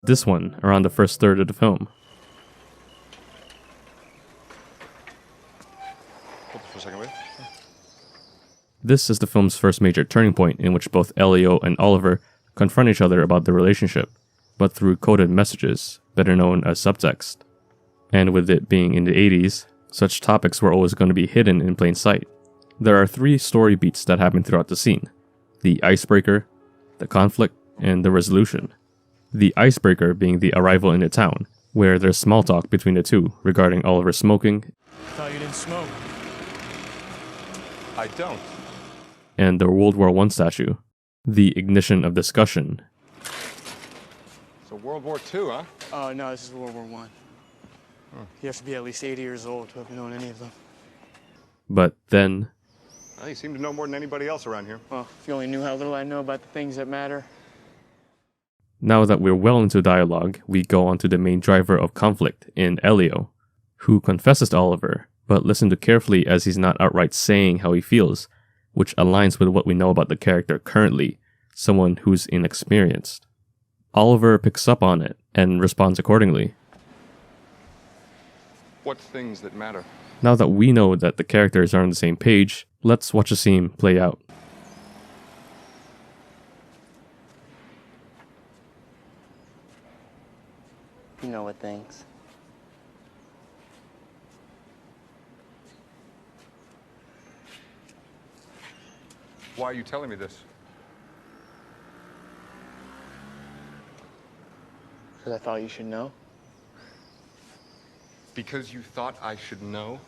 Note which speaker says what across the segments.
Speaker 1: This one around the first third of the film.
Speaker 2: Hold this for a second, wait.
Speaker 1: This is the film's first major turning point in which both Elio and Oliver confront each other about their relationship, but through coded messages, better known as subtext. And with it being in the 80s, such topics were always going to be hidden in plain sight. There are 3 story beats that happen throughout the scene: the icebreaker, the conflict, and the resolution. The icebreaker being the arrival in the town, where there's small talk between the two regarding Oliver smoking.
Speaker 3: Thought you didn't smoke.
Speaker 2: I don't.
Speaker 1: And the World War I statue. The ignition of discussion.
Speaker 2: So World War II, huh?
Speaker 3: Oh, no, this is World War I. You have to be at least 80 years old to have known any of them.
Speaker 1: But then,
Speaker 2: Well, you seem to know more than anybody else around here.
Speaker 3: Well, if you only knew how little I know about the things that matter.
Speaker 1: now that we're well into dialogue, we go on to the main driver of conflict in Elio, who confesses to Oliver, but listen to carefully as he's not outright saying how he feels, which aligns with what we know about the character currently, someone who's inexperienced. Oliver picks up on it and responds accordingly.
Speaker 2: What things that matter?
Speaker 1: Now that we know that the characters are on the same page, let's watch the scene play out.
Speaker 4: You know what things.
Speaker 2: Why are you telling me this?
Speaker 3: Because I thought you should know.
Speaker 2: Because you thought I should know?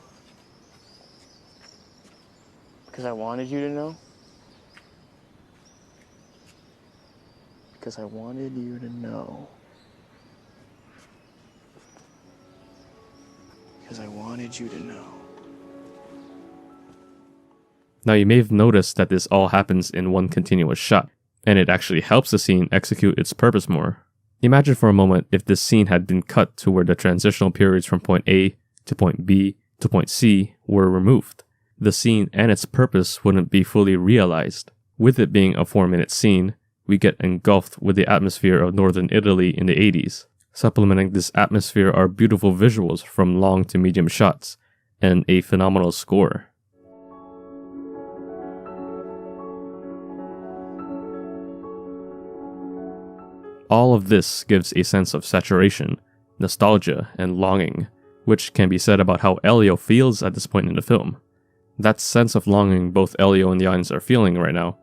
Speaker 3: Because I wanted you to know. Because I wanted you to know. Because I wanted you to know.
Speaker 1: Now you may have noticed that this all happens in one continuous shot, and it actually helps the scene execute its purpose more. Imagine for a moment if this scene had been cut to where the transitional periods from point A to point B to point C were removed. The scene and its purpose wouldn't be fully realized. With it being a 4-minute scene, we get engulfed with the atmosphere of northern Italy in the 80s. Supplementing this atmosphere are beautiful visuals from long to medium shots, and a phenomenal score. All of this gives a sense of saturation, nostalgia, and longing, which can be said about how Elio feels at this point in the film. That sense of longing both Elio and the audience are feeling right now